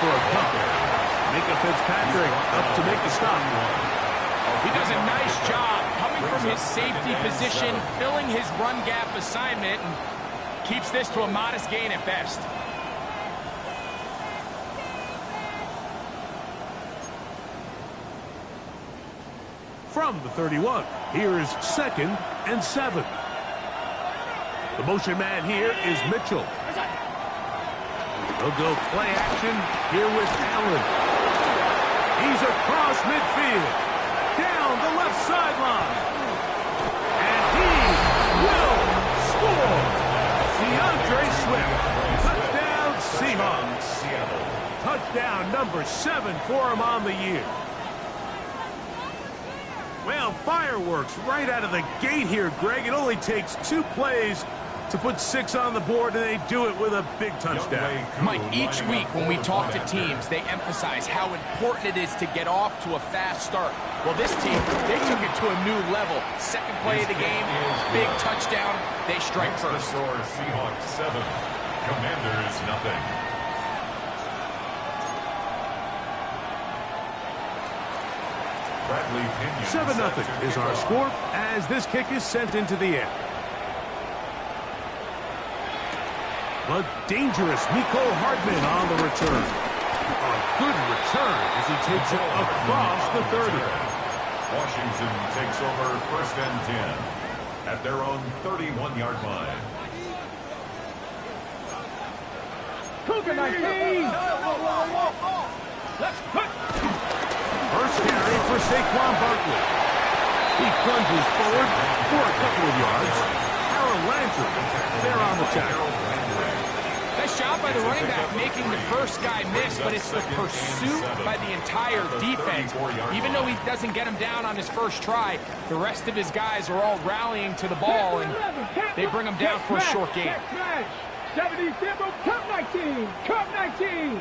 for a punt. Micah Fitzpatrick up to make the stop. He does a nice job coming from his safety position, filling his run gap assignment, and keeps this to a modest gain at best. From the 31, here is 2nd and 7. The motion man here is Mitchell. They'll go play action here with Allen. He's across midfield, down the left sideline. And he will score. DeAndre Swift, touchdown Seahawks. Touchdown number 7 for him on the year. Well, fireworks right out of the gate here, Greg. It only takes 2 plays to put 6 on the board, and they do it with a big touchdown. Mike, each week when we talk to teams, they emphasize how important it is to get off to a fast start. Well, this team, they took it to a new level. Second play of the game, big touchdown. They strike first. Seahawks 7, Commanders nothing. Bradley Pinion 7-0 is our score as this kick is sent into the air. But dangerous Mecole Hardman on the return. A good return as he takes it across the 30. Washington takes over 1st and 10 at their own 31-yard line. Cougar 19! Let's put. First carry for Saquon Barkley. He plunges forward for a couple of yards. Harold Landry there on the tackle. Nice job by the running back making the first guy miss, but it's the pursuit by the entire defense. Even though he doesn't get him down on his first try, the rest of his guys are all rallying to the ball, and they bring him down for a short gain. 70 Cup 19! Cup 19!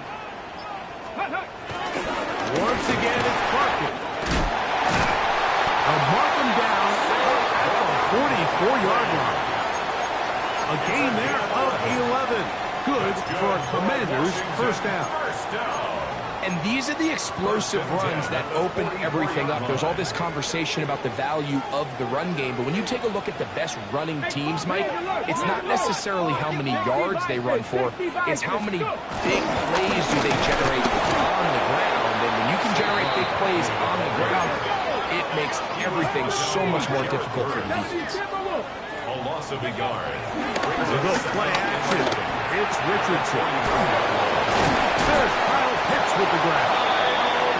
Once again, it's Barkley. They'll mark him down at the 44-yard line. A gain there of 11. Good for a Commanders first down. And these are the explosive runs that open everything up. There's all this conversation about the value of the run game, but when you take a look at the best running teams, Mike, it's not necessarily how many yards they run for, it's how many big plays do they generate on the ground. And when you can generate big plays on the ground, it makes everything so much more difficult for the defense. A loss of a yard. They'll go play action. It's Richardson. There's Kyle Pitts with the grab.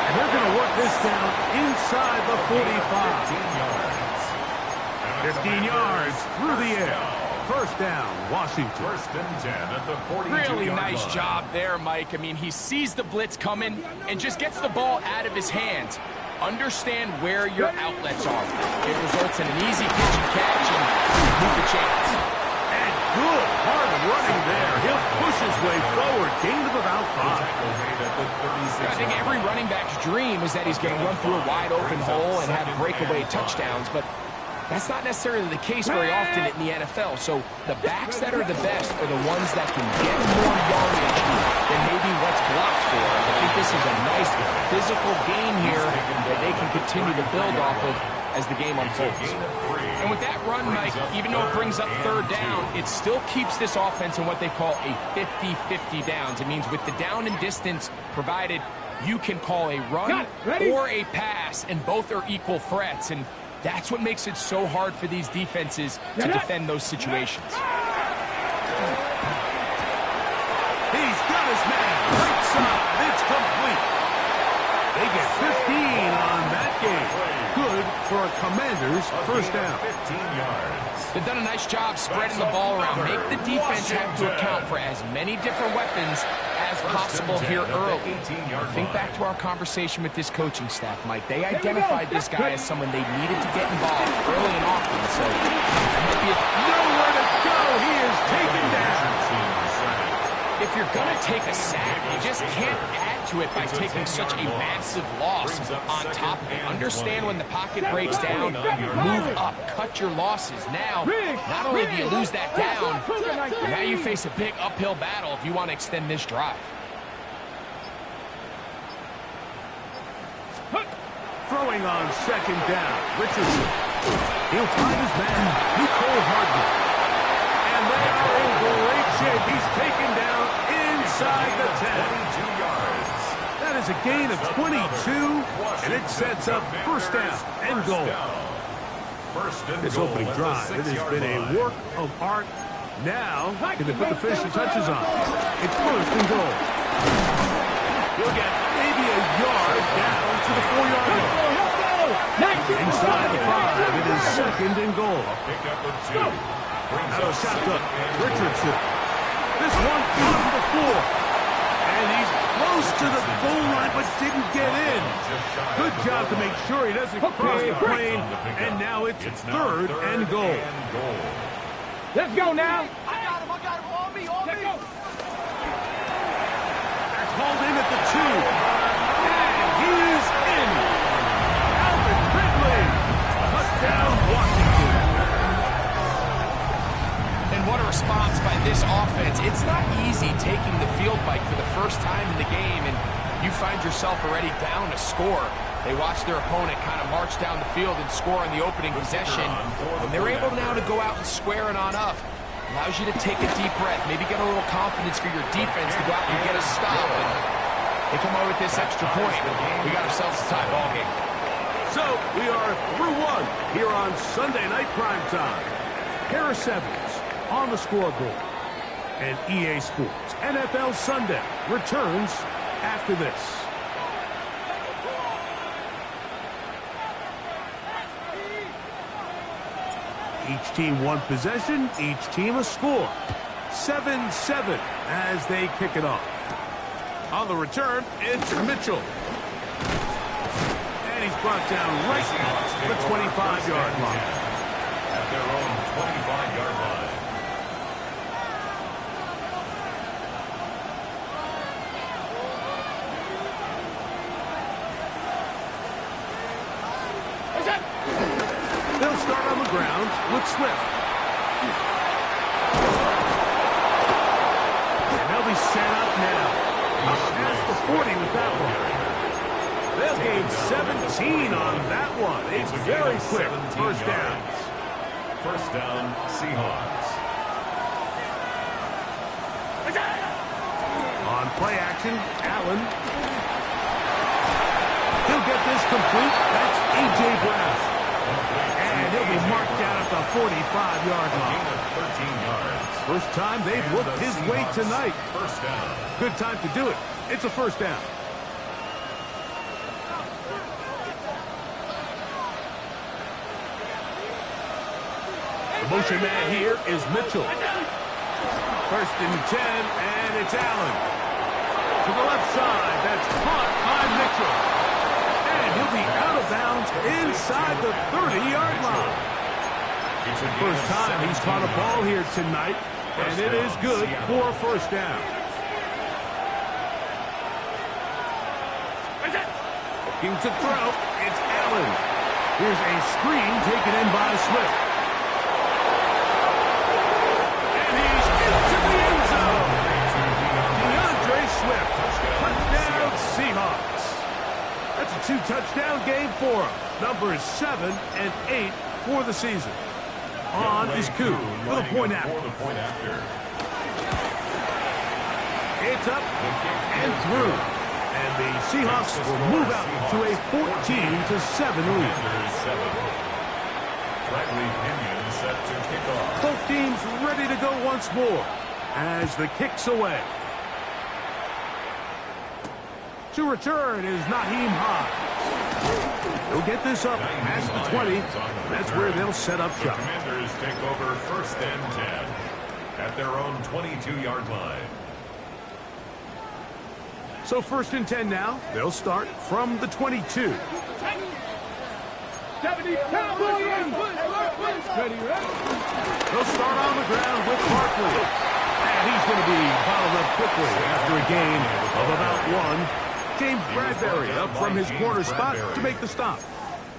And they're going to work this down inside the 45. 15 yards through the air. First down, Washington. 1st and 10 at the 42-yard line. Really nice job there, Mike. I mean, he sees the blitz coming and just gets the ball out of his hands. Understand where your outlets are. It results in an easy pitch and catch and move the chains. And good hard running there. He'll push his way forward. Gain of about 5. I think every running back's dream is that he's going to run through a wide open hole and have breakaway touchdowns, but that's not necessarily the case very often in the NFL. So the backs that are the best are the ones that can get more yardage than maybe what's blocked for. I think this is a nice physical gain here that they can continue to build off of as the game unfolds. And with that run, Mike, even though it brings up 3rd down, it still keeps this offense in what they call a 50-50 downs. It means with the down and distance provided, you can call a run or a pass, and both are equal threats. And that's what makes it so hard for these defenses to defend those situations. He's got his man. Right side. It's complete. They get 15 on that game. Good for a Commanders first down. 15 yards. They've done a nice job spreading the ball around. Make the defense have to account for as many different weapons as possible here early. Think back to our conversation with this coaching staff, Mike. They identified this guy as someone they needed to get involved early and often. So that might be nowhere to go. He is taken down. If you're going to take a sack, you just can't add to it by taking such a massive loss on top of it. Understand when the pocket breaks down, move up, cut your losses. Now, not only do you lose that down, but now you face a big uphill battle if you want to extend this drive. throwing on second down. Richardson. He'll find his man, Nicole Hardman. And they are in great shape. He's taken down inside the 10. 22 yards. That is a gain of 22, and it sets up first down and goal. This opening drive, it has been a work of art. Now, can they put the finishing touches on? It's first and goal. He'll get maybe a yard down to the 4-yard line. Inside the 5, it is second and goal. Pick up of 2. Out of shotgun, Richardson. This one on the floor. And he's close to the goal line, but didn't get in. Good job to make sure he doesn't cross the plane. And now it's third and goal. Let's go now. I got him. On me. Let's go. That's hauled in at the 2. And he is in. Alvin Ridley. Touchdown, Washington. And what a response by this offense. It's not easy taking the field bike for the first time in the game, and you find yourself already down to score. They watch their opponent kind of march down the field and score on the opening possession, and they're able now to go out and square it on up. Allows you to take a deep breath, maybe get a little confidence for your defense to go out and get a stop. And they come out with this extra point. We got ourselves a tie ball game. So we are through one here on Sunday Night Primetime. Harris Evans on the scoreboard. And EA Sports NFL Sunday returns after this. Each team one possession, each team a score. 7-7 as they kick it off. On the return, it's Mitchell. And he's brought down right at the 25-yard line. At their own 25-yard line. They'll start on the ground with Swift. And they'll be set up now. Up past the 40 with that one. They'll gain 17 on that one. It's very quick first down. First down, Seahawks. On play action, Allen. He'll get this complete. That's A.J. Brown. And he'll be marked down at the 45-yard line. 13 yards. First time they've looked his way tonight. First down. Good time to do it. It's a first down. The motion man here is Mitchell. First and 10, and it's Allen. To the left side, that's caught by Mitchell. And he'll be out of bounds inside the 30-yard line. First time he's caught a ball here tonight, and it is good for a first down. Looking to throw, it's Allen. Here's a screen taken in by Swift. And he's into the end zone. DeAndre Swift, touchdown Seahawks. That's a 2-touchdown game for him. Numbers 7 and 8 for the season. On is Koo for the point after. It's up and through. And the Seahawks will move out to a 14-7 lead. Bradley Pinion set to kick off. Both teams ready to go once more as the kick's away. To return is Naheem High. He'll get this up past the 20. That's where they'll set up shop. The Commanders take over first and 10 at their own 22-yard line. So first and 10 now. They'll start from the 22. 70 They'll start on the ground with Barkley. And he's going to be bottled up quickly after a gain of about 1. James Bradbury up from his corner spot to make the stop.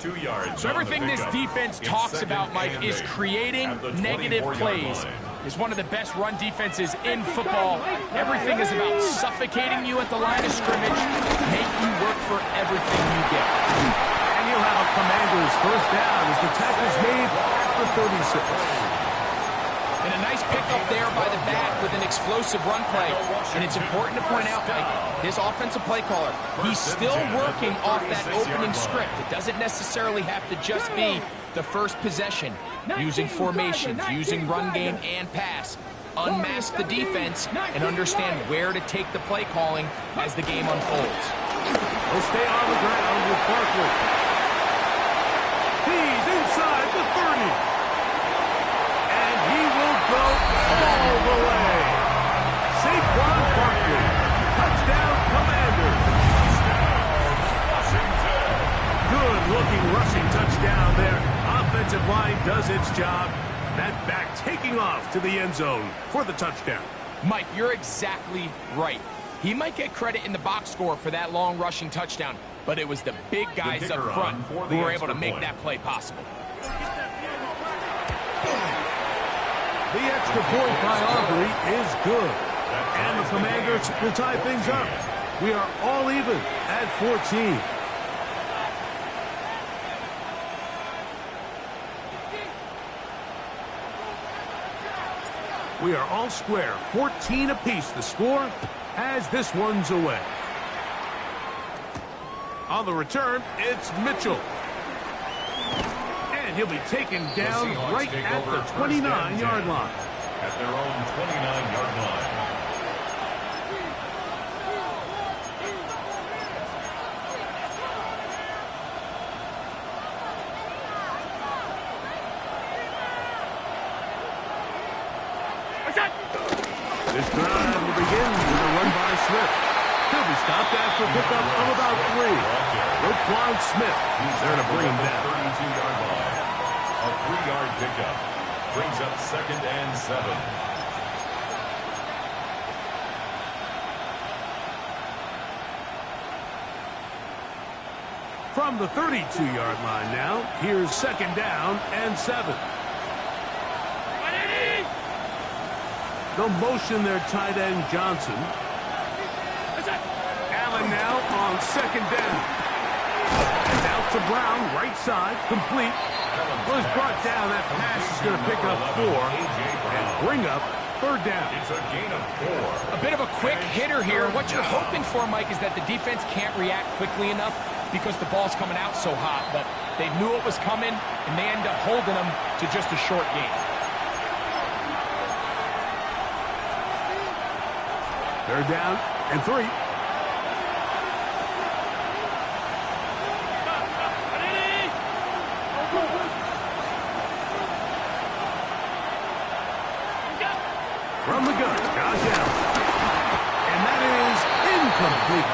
2 yards. So everything this defense talks about, Mike, is creating negative plays. is one of the best run defenses in football. Everything is about suffocating you at the line of scrimmage, make you work for everything you get. And you'll have a Commanders first down as the tackle's made at the 36. And a nice pickup there by the back with an explosive run play. And it's important to point out, like, his offensive play caller, he's still working off that opening script. It doesn't necessarily have to just be the first possession. Using formations, using run game and pass. Unmask the defense and understand where to take the play calling as the game unfolds. He'll stay on the ground with Barkley. He's inside the 30. And he will go all the way. Saquon Barkley. Touchdown, Commanders. Good-looking rushing touchdown there. Offensive line does its job. That back taking off to the end zone for the touchdown. Mike, you're exactly right. He might get credit in the box score for that long rushing touchdown, but it was the big guys up front who were able to make that play possible. The extra point by Aubrey is good. And the Commanders will tie things up. We are all even at 14. We are all square. 14 apiece the score as this one's away. On the return, it's Mitchell. And he'll be taken down right at the 29-yard line. At their own 29-yard line. This drive will begin with a run by Smith. He'll be stopped after a pickup of about 3. Roquan Smith there to bring him down. 32-yard line. A 3-yard pickup brings up 2nd and 7. From the 32-yard line now, here's 2nd down and 7. They'll motion their tight end Johnson. Allen now on 2nd down. And out to Brown, right side, complete. Was brought down. That pass is going to pick up 4 and bring up 3rd down. It's a gain of 4. A bit of a quick hitter here. What you're hoping for, Mike, is that the defense can't react quickly enough because the ball's coming out so hot. But they knew it was coming, and they end up holding them to just a short game. 3rd down and 3. From the gun, Josh Allen. And that is incomplete.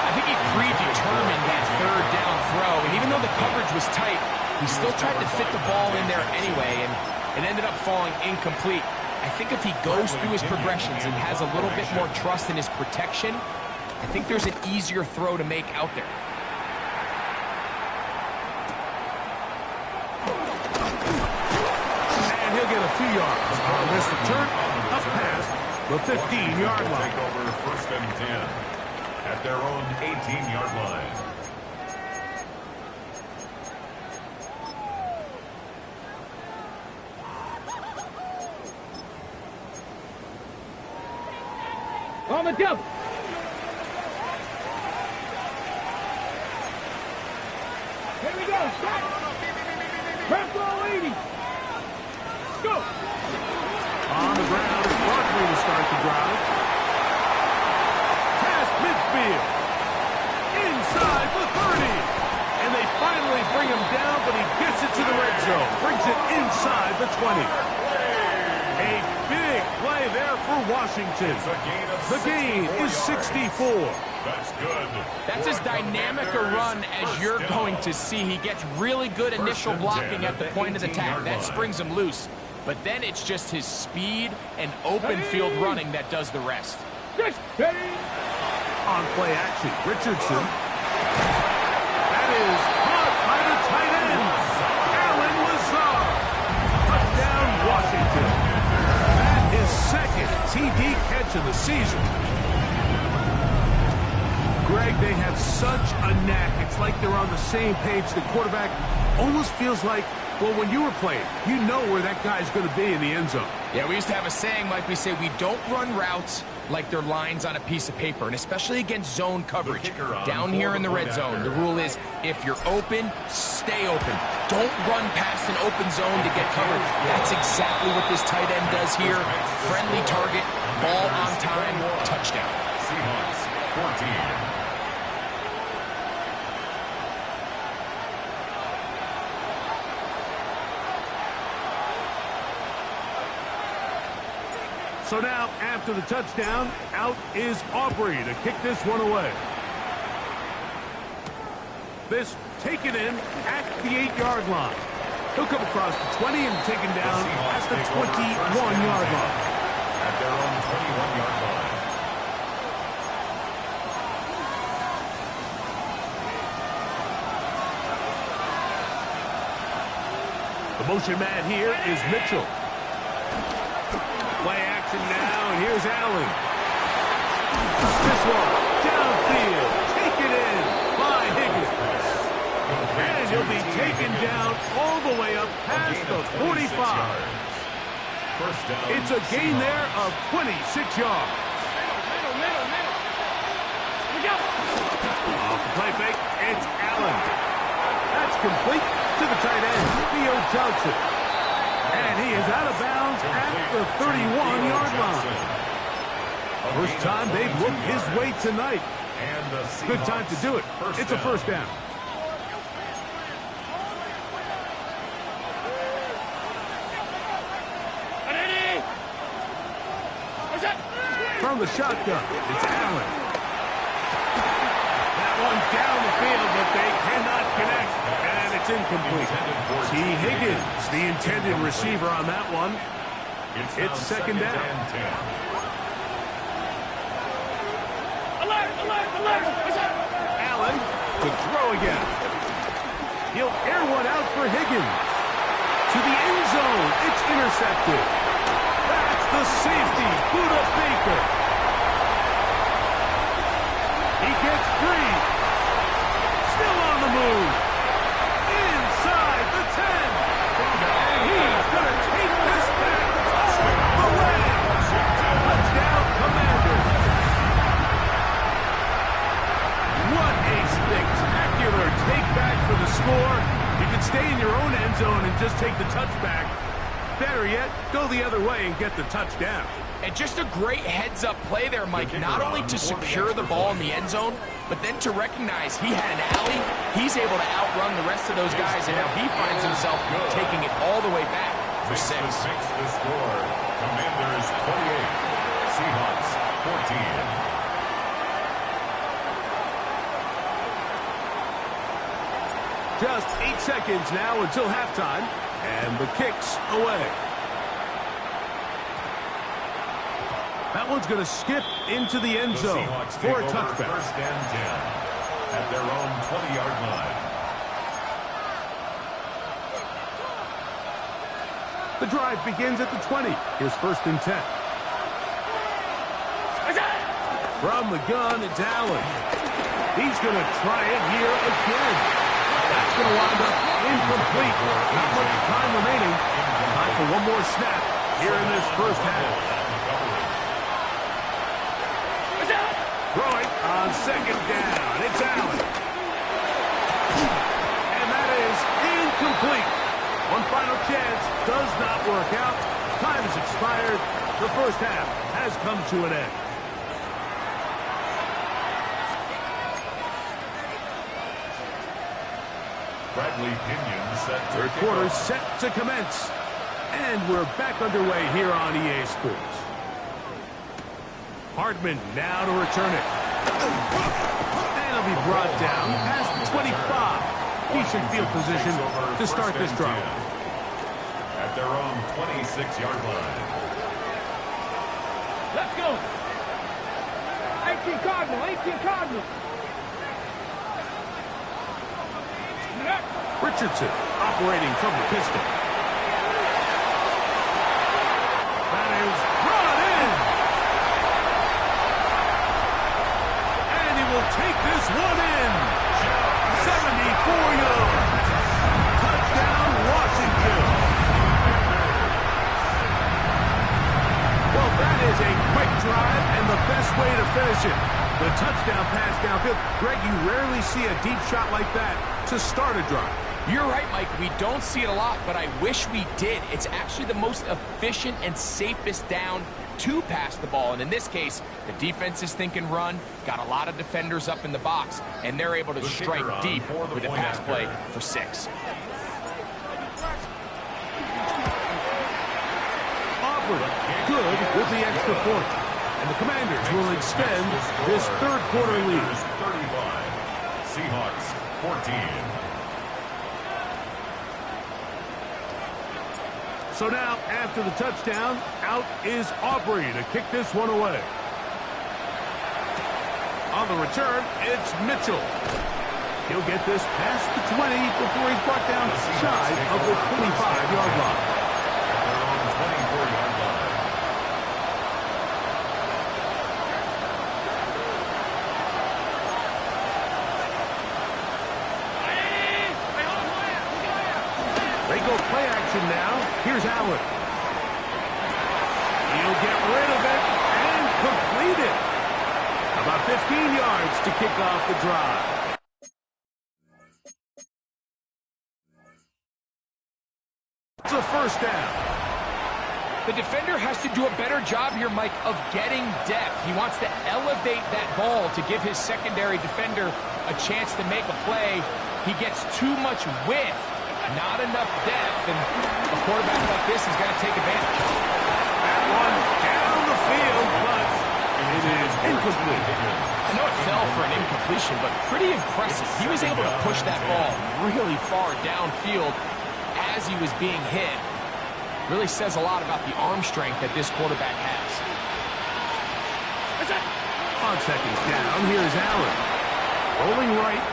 I think he predetermined that 3rd down throw, and even though the coverage was tight, he still tried to fit the ball in there anyway, and it ended up falling incomplete. I think if he goes through his progressions and has a little bit more trust in his protection, I think there's an easier throw to make out there. And he'll get a few yards on this return up past the 15-yard line. Take over 1st and 10 at their own 18-yard line. On the jump. Here we go. Start. Press all 80. Go. On the ground, it's Barkley to start the drive. Past midfield. Inside the 30. And they finally bring him down, but he gets it to the red zone. Brings it inside the 20. A big play there for Washington. The gain is 64. That's good. That's as dynamic a run as you're going to see. He gets really good initial blocking at the point of attack. That springs him loose. But then it's just his speed and open field running that does the rest. On play action, Richardson. That is caught by the tight end, Allen Lazard. Touchdown, Washington. That TD catch of the season. Greg, they have such a knack. It's like they're on the same page. The quarterback almost feels like, well, when you were playing, you know where that guy's going to be in the end zone. Yeah, we used to have a saying, Mike, we say we don't run routes like they're lines on a piece of paper, and especially against zone coverage. Down here in the red zone, the rule is if you're open, stay open. Don't run past an open zone to get covered. That's exactly what this tight end does here. Friendly target, ball on time, touchdown. Seahawks 14. So now, after the touchdown, out is Aubrey to kick this one away. This taken in at the 8-yard line. He'll come across the 20 and taken down at the 21-yard line. At their own 21-yard line. The motion man here is Mitchell. Play action now, and here's Allen. This one, downfield, taken in by Higgins. And he'll be taken down all the way up past the 45. It's a gain there of 26 yards. Off the play fake, it's Allen. That's complete to the tight end, Theo Johnson. And he is out of bounds at the 31-yard line. First time they've looked his way tonight. Good time to do it. It's a first down. From the shotgun, it's Allen. That one down the field, but they cannot connect. And it's incomplete. T. Higgins, the intended receiver on that one. It's second down. Allen to throw again. He'll air one out for Higgins. To the end zone. It's intercepted. That's the safety, Buda Baker. He gets 3. Still on the move. Inside the 10. And he's going to take this back the way. Touchdown, Commanders. What a spectacular take back for the score. You can stay in your own end zone and just take the touchback. Better yet, go the other way and get the touchdown. And just a great heads-up play there, Mike, not only to secure the ball in the end zone, but then to recognize he had an alley. He's able to outrun the rest of those guys, and now he finds himself taking it all the way back for 6. The score. Commanders 28. Seahawks 14. Just 8 seconds now until halftime, and the kick's away. That one's going to skip into the end zone for a touchback. First and 10 at their own 20-yard line. The drive begins at the 20. Here's first and 10. From the gun, it's Allen. He's going to try it here again. That's going to wind up incomplete. Not much time remaining. Time for one more snap here in this first half. Throwing on second down. It's Allen. And that is incomplete. One final chance does not work out. Time has expired. The first half has come to an end. Bradley Pinion set to Third quarter set to commence. And we're back underway here on EA Sports. Hardman now to return it. And he'll be brought down past the 25. Decent field position to start this drive. At their own 26-yard line. Let's go. 18 Cardinal, 18 Cardinal. Richardson operating from the pistol. That is brought in. finish it. The touchdown pass downfield. Greg, you rarely see a deep shot like that to start a drive. You're right, Mike. We don't see it a lot, but I wish we did. It's actually the most efficient and safest down to pass the ball. And in this case, the defense is thinking run, got a lot of defenders up in the box, and they're able to strike deep with a pass play for 6. Auburn, good with the extra point. And the Commanders will extend this third quarter lead. 35. Seahawks 14. So now, after the touchdown, out is Aubrey to kick this one away. On the return, it's Mitchell. He'll get this past the 20 before he's brought down shy of the 25-yard line. At their own 24-yard line. They go play action now. Here's Allen. He'll get rid of it and complete it. About 15 yards to kick off the drive. It's a first down. The defender has to do a better job here, Mike, of getting depth. He wants to elevate that ball to give his secondary defender a chance to make a play. He gets too much width. Not enough depth, and a quarterback like this is going to take advantage. That one down the field, but it is incomplete. I know it fell for an incompletion, but pretty impressive. He was able to push that ball really far downfield as he was being hit. Really says a lot about the arm strength that this quarterback has. On seconds down, here's Allen. Rolling right.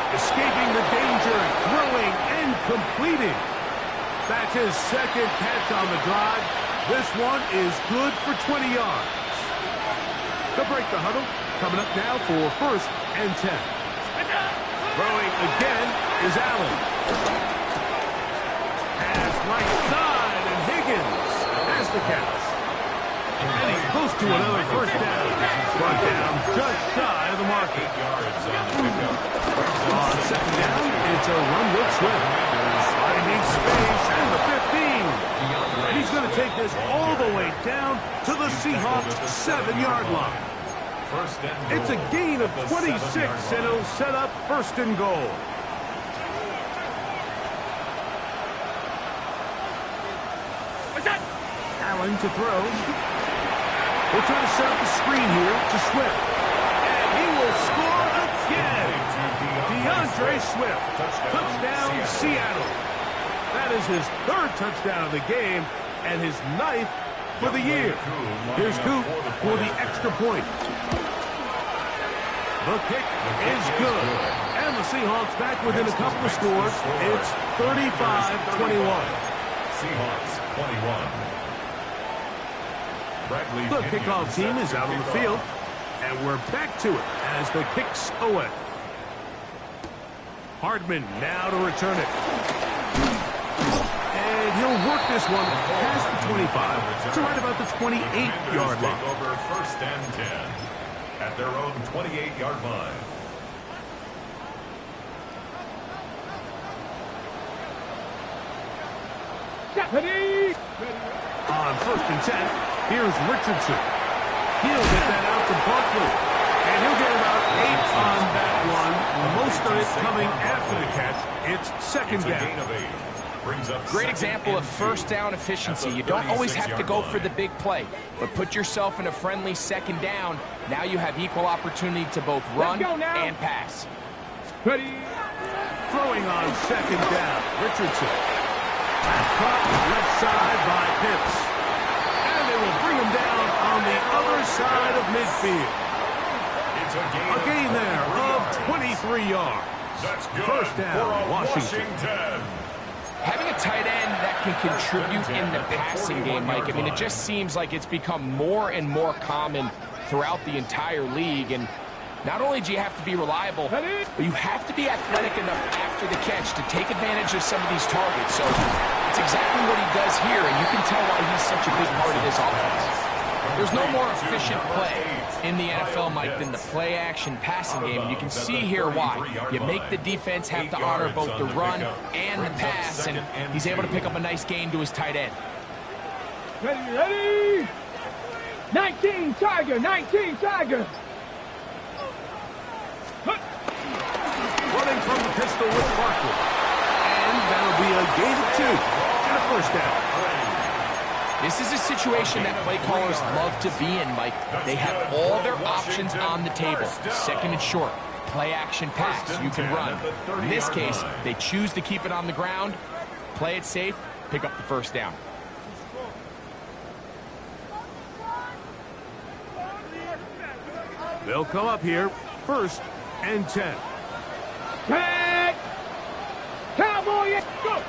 Escaping the danger, throwing and completing. That's his second catch on the drive. This one is good for 20 yards. They'll break the huddle. Coming up now for first and 10. Throwing again is Allen. Pass right side, and Higgins has the catch. And he's close to another first down. Brought down just shy of the marker. 8 yards on the pickup. On second down, it's a run with Swift. Finding space and the 15. He's going to take this all the way down to the Seahawks' 7-yard line. First and goal. It's a gain of 26, and it'll set up first and goal. Allen to throw. We'll try to set up the screen here to Swift. And he will score again. DeAndre Swift. Touchdown, Seattle. That is his third touchdown of the game and his 9th for the year. Here's Coop for the extra point. The kick is good. And the Seahawks back within a couple of scores. It's 35-21. Seahawks 21. The kickoff team is out on the field, and we're back to it as the kick's away. Hardman now to return it. And he'll work this one past the 25 to right about the 28-yard line. Take over first and 10 at their own 28-yard line. On first and 10, here's Richardson. He'll get that out to Barkley. And he'll get about 8 on that one. Most of it coming after the catch. It's second down. Gain of 8. Brings up Great example of first down efficiency. You don't always have to go for the big play, but put yourself in a friendly second down. Now you have equal opportunity to both run and pass. Ready. Throwing on second down, Richardson. Caught left side by Pitts. And they will bring him down on the other side of midfield. It's A gain there of 23 yards. That's good. First down, Washington. Having a tight end that can contribute in the passing game, Mike, I mean, it just seems like it's become more and more common throughout the entire league. And not only do you have to be reliable, but you have to be athletic enough after the catch to take advantage of some of these targets. So it's exactly what he does here, and you can tell why he's such a big part of this offense. From There's no more efficient play in the NFL, Mike, than the play-action passing game, and you can see here why. You make the defense have to honor both the run and the pass, and he's able to pick up a nice gain to his tight end. Ready? 19 Tiger, 19 Tiger. Running from the pistol with Barkley. And that'll be a gain of 2 and a first down. This is a situation that play callers love to be in, Mike. They have all their options on the table. Second and short, play action pass, you can run. In this case, they choose to keep it on the ground, play it safe, pick up the first down. They'll come up here, 1st and 10. Tag! Cowboy, go!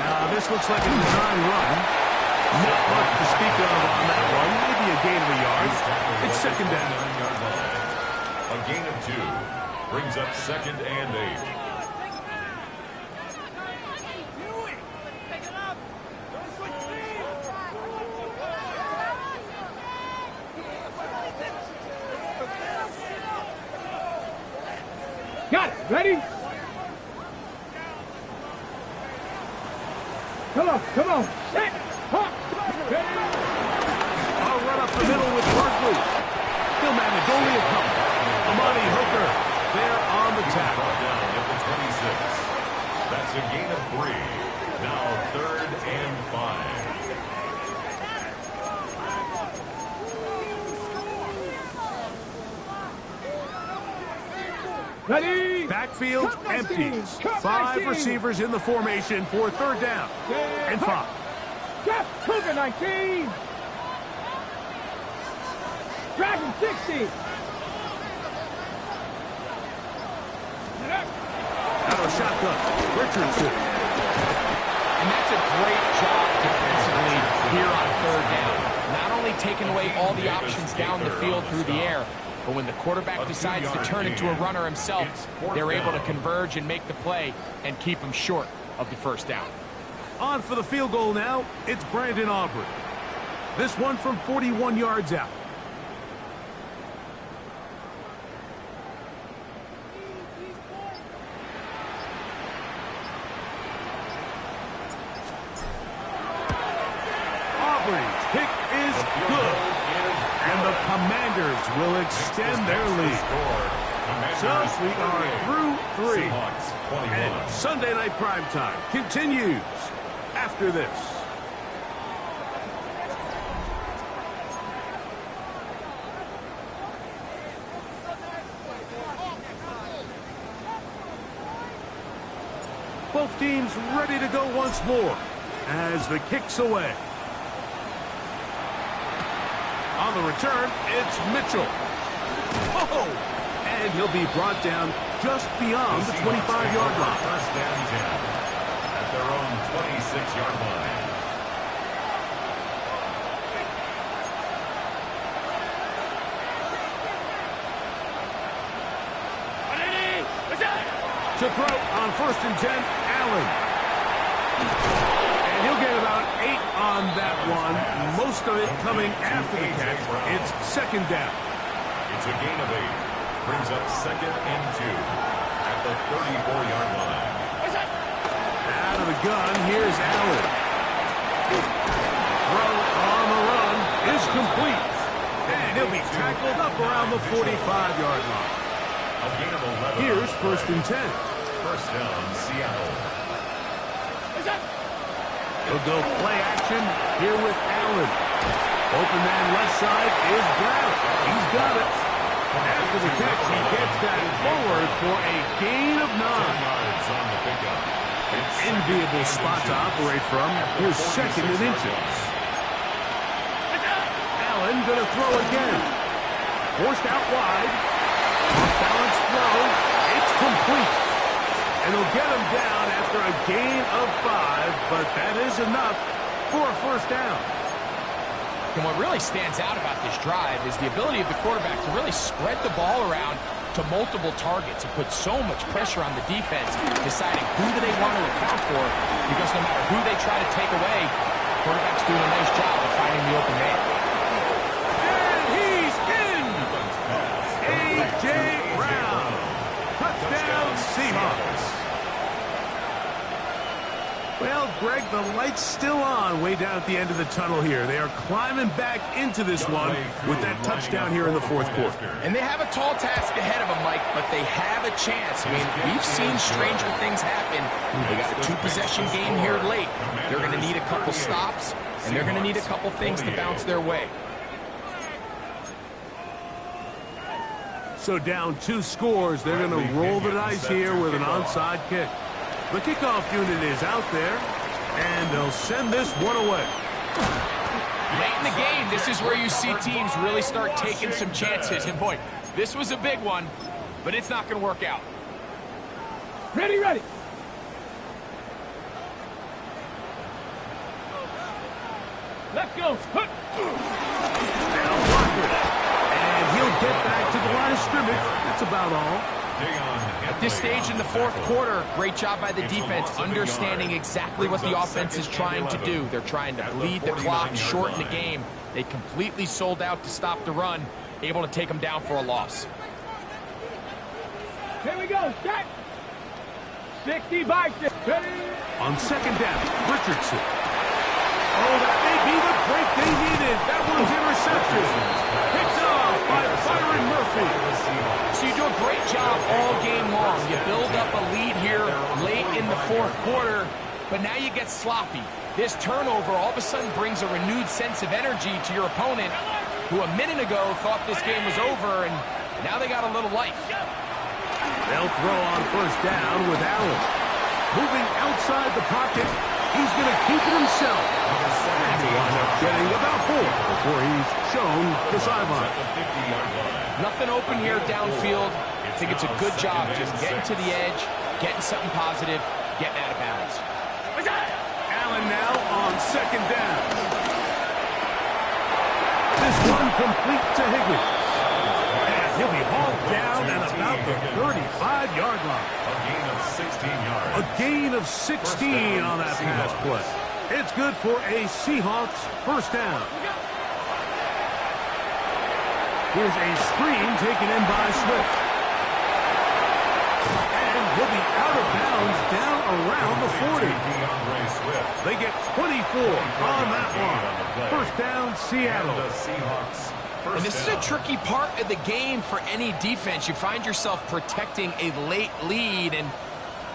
Now, this looks like a design run. Not much to speak of on that one. Maybe a gain of a yard. It's 2nd down. A gain of 2 brings up 2nd and 8. Got it. Ready? Come on, come on. Set. Hop. Ready? I'll run up the middle with Barkley. He'll manage only a couple. Amani Hooker there on the tackle. Down at the 26. That's a gain of 3. Now 3rd and 5. Ready? Backfield empties. 5 receivers in the formation for 3rd down and 5. Jeff Cougar 19. Dragon 60. Out of shotgun, Richardson. And that's a great job defensively here on 3rd down. Not only taking away all the options down the field through the air, but when the quarterback decides to turn into a runner himself, they're able to converge and make the play and keep him short of the first down. On for the field goal now, it's Brandon Aubrey. This one from 41 yards out. Aubrey's kick is good. And the Commanders will extend their lead. So we are through 3. And Sunday Night Primetime continues after this. Both teams ready to go once more as the kick's away. On the return, it's Mitchell. Oh! And he'll be brought down just beyond the 25-yard line. 1st and 10 at their own 26-yard line. To throw on 1st and 10, Allen. And he'll get about 8 on that one. Most of it coming after the catch. It's 2nd down. It's a gain of 8. Brings up 2nd and 2 at the 34-yard line. Out of the gun, here's Allen. Throw on the run is complete. And he'll be tackled up around the 45-yard line. A gain of 11. Here's 1st and 10. 1st down, Seattle. He'll go play action here with Allen. Open man left side is Brown. He's got it. After the catch, he gets that forward for a gain of 9. Yards on the pickup. Enviable spot to operate from. Here's 2nd and inches. Allen gonna throw again. Forced out wide. Off-balance throw. It's complete. And he'll get him down after a gain of 5, but that is enough for a 1st down. And what really stands out about this drive is the ability of the quarterback to really spread the ball around to multiple targets and put so much pressure on the defense, deciding who do they want to account for, because no matter who they try to take away, quarterback's doing a nice job of finding the open man. Greg, the light's still on way down at the end of the tunnel here. They are climbing back into this one with that touchdown here in the fourth quarter. And they have a tall task ahead of them, Mike, but they have a chance. I mean, we've seen stranger things happen. They got a two-possession game here late. They're going to need a couple stops, and they're going to need a couple things to bounce their way. So down 2 scores, they're going to roll the dice here with an onside kick. The kickoff unit is out there, and they'll send this one away. Late in the game, this is where you see teams really start taking some chances. And boy, this was a big one, but it's not going to work out. Ready, ready. Let's go. Now blocker. And he'll get back to the line of scrimmage. That's about all. At this stage in the fourth quarter, great job by the defense, understanding exactly what the offense is trying to do. They're trying to bleed the clock, shorten the game. They completely sold out to stop the run, able to take them down for a loss. Here we go. Set. 60 by 6. Ready. On second down, Richardson. Oh, that may be the break they needed. That one's intercepted. Picked off by Byron Murphy. So you do a great job all game long. You build up a lead here late in the fourth quarter, but now you get sloppy. This turnover all of a sudden brings a renewed sense of energy to your opponent, who a minute ago thought this game was over, and now they got a little life. They'll throw on first down with Allen. Moving outside the pocket, he's going to keep it himself. And he'll wind up getting about 4 before he's shown the sideline. Nothing open here downfield. I think it's a good job just getting to the edge, getting something positive, getting out of bounds. Allen now on second down. This one complete to Higgins. And he'll be hauled down at about the 35-yard line. A gain of 16 yards. A gain of 16 on that pass play. It's good for a Seahawks first down. Here's a screen taken in by Swift. And he'll be out of bounds down around the 40. They get 24 on that one. First down, Seattle. And this is a tricky part of the game for any defense. You find yourself protecting a late lead, and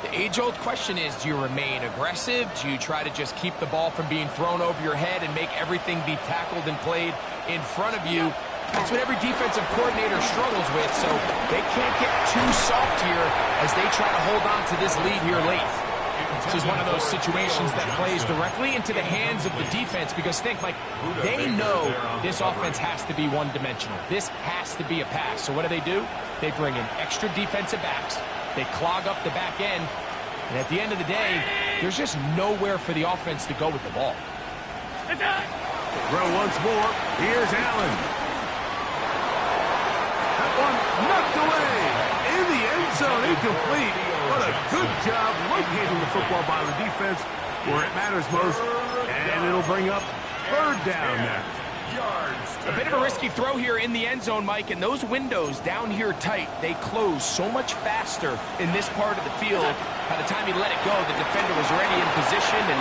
the age-old question is, do you remain aggressive? Do you try to just keep the ball from being thrown over your head and make everything be tackled and played in front of you? That's what every defensive coordinator struggles with, so they can't get too soft here as they try to hold on to this lead here late. This is one of those situations that plays directly into the hands of the defense, because think, like, they know this offense has to be one-dimensional. This has to be a pass. So what do? They bring in extra defensive backs. They clog up the back end. And at the end of the day, there's just nowhere for the offense to go with the ball. Throw once more. Here's Allen. That one knocked away. In the end zone, incomplete. What a good job locating the football by the defense where it matters most. And it'll bring up third down now. A bit of a risky throw here in the end zone, Mike, and those windows down here tight, they close so much faster in this part of the field. By the time he let it go, the defender was already in position and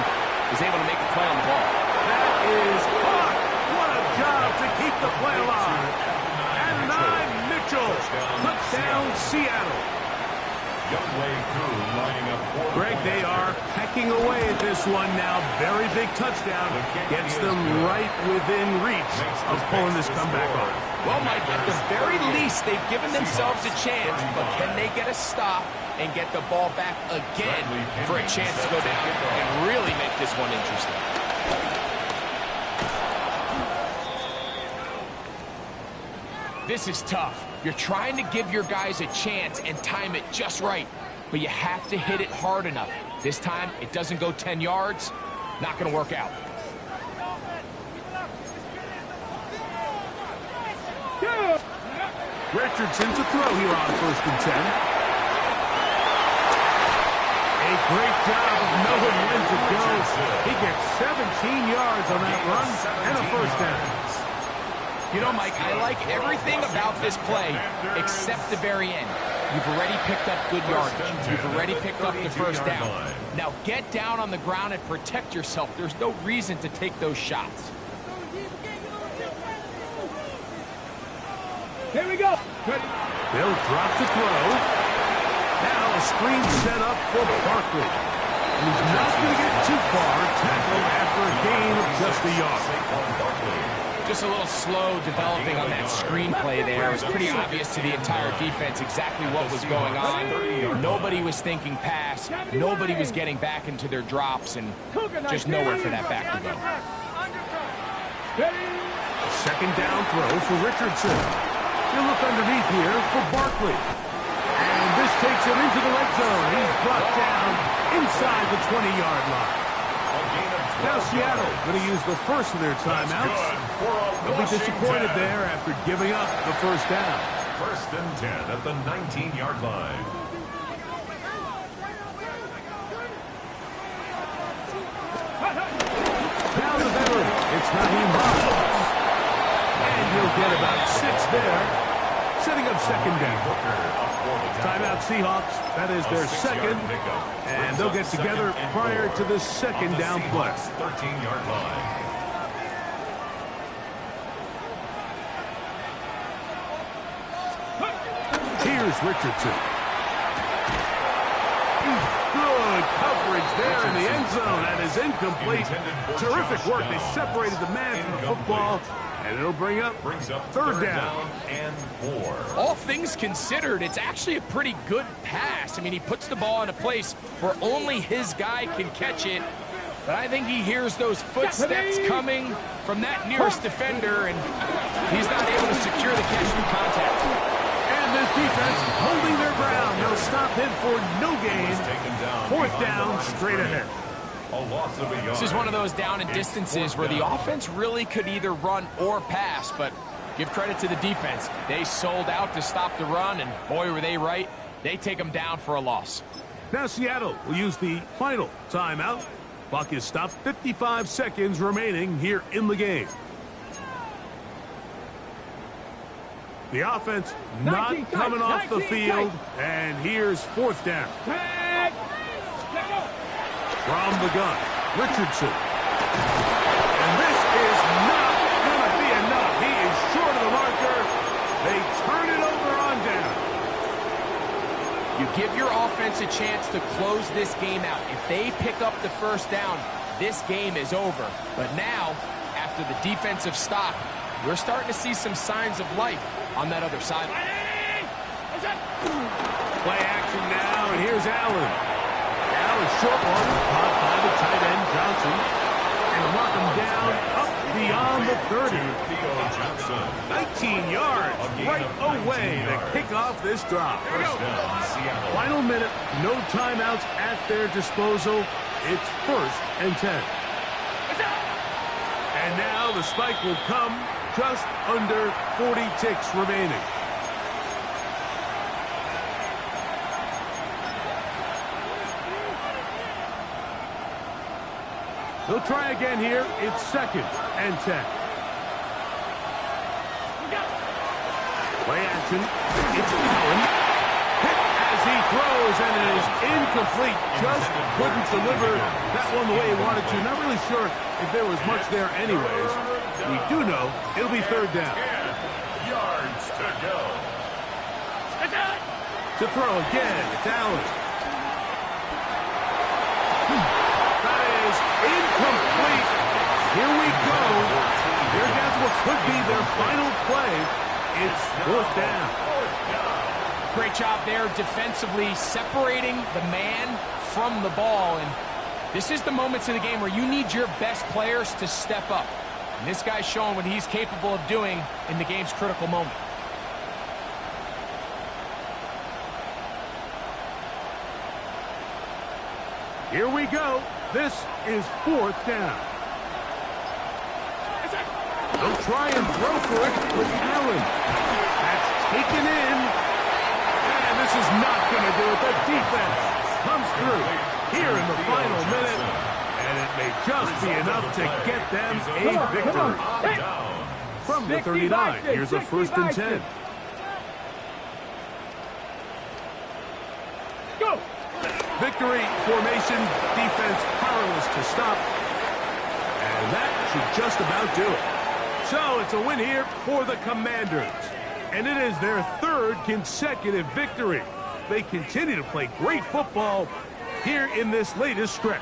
was able to make a play on the ball. That is caught. What a job to keep the play alive. And 9 Mitchell. Touchdown, Seattle. Greg, they are pecking away at this one now. Very big touchdown. Gets them right within reach of pulling this comeback off. Well, Mike, at the very least, they've given themselves a chance, but can they get a stop and get the ball back again for a chance to go down and really make this one interesting? This is tough. You're trying to give your guys a chance and time it just right, but you have to hit it hard enough. This time, it doesn't go 10 yards. Not going to work out. Richardson to throw here on first and 10. A great job of knowing when to go. He gets 17 yards on that run and a first down. You know, Mike, I like everything about this play except the very end. You've already picked up good yardage. You've already picked up the first down. Now get down on the ground and protect yourself. There's no reason to take those shots. Here we go. They'll drop to throw. Now a screen set up for Barkley. And he's not going to get too far. Tackled after a gain of just a yard. Just a little slow developing on that screenplay there. It was pretty obvious to the entire defense exactly what was going on. Nobody was thinking pass. Nobody was getting back into their drops, and just nowhere for that back to go. Second down throw for Richardson. He'll look underneath here for Barkley. And this takes him into the red zone. He's brought down inside the 20-yard line. Now Seattle going to use the first of their timeouts. They'll be disappointed there after giving up the first down. First and 10 at the 19-yard line. Now the veteran, it's Naheem Hines. And he'll get about 6 there, setting up second down. Timeout Seahawks, that is their second, and they'll get together prior to the second down play. 13-yard line. Here's Richardson. Good coverage there in the end zone. That is incomplete. Terrific work. They separated the man from the football, and it'll bring up third down. And 4. All things considered, it's actually a pretty good pass. I mean, he puts the ball in a place where only his guy can catch it. But I think he hears those footsteps coming from that nearest defender, and he's not able to secure the catch through contact. And this defense holding their ground. They'll stop him for no gain. Fourth down, straight ahead. This is one of those down and distances where the offense really could either run or pass, but give credit to the defense. They sold out to stop the run, and boy, were they right. They take them down for a loss. Now Seattle will use the final timeout. Clock is stopped, 55 seconds remaining here in the game. The offense not coming off the field, and here's fourth down. From the gun, Richardson. And this is not going to be enough. He is short of the marker. They turn it over on down. You give your offense a chance to close this game out. If they pick up the first down, this game is over. But now, after the defensive stop, we're starting to see some signs of life on that other side. Play action now, and here's Allen. Now a short one, caught by the tight end, Johnson. And knock him down up beyond the 30. 19 yards right away to kick off this drive. Final minute, no timeouts at their disposal. It's first and 10. And now the spike will come just under 40 ticks remaining. They'll try again here. It's second and 10. Play action. It's Allen. Hit as he throws, and it is incomplete. Just couldn't deliver that one the way he wanted to. Not really sure if there was much there anyways. We do know it'll be third down. 10 yards to go. To throw again, it's Allen. That is incomplete. Here we go. They're down to what could be their final play. It's fourth down. Great job there defensively, separating the man from the ball. And this is the moments of the game where you need your best players to step up. And this guy's showing what he's capable of doing in the game's critical moment. Here we go. This is fourth down. They'll try and throw for it with Allen. That's taken in. And this is not going to do it. The defense comes through here in the final minute. And it may just be enough to get them a victory. From the 39, here's a first and 10. Go! Victory formation, defense powerless to stop. And that should just about do it. So it's a win here for the Commanders. And it is their third consecutive victory. They continue to play great football here in this latest stretch.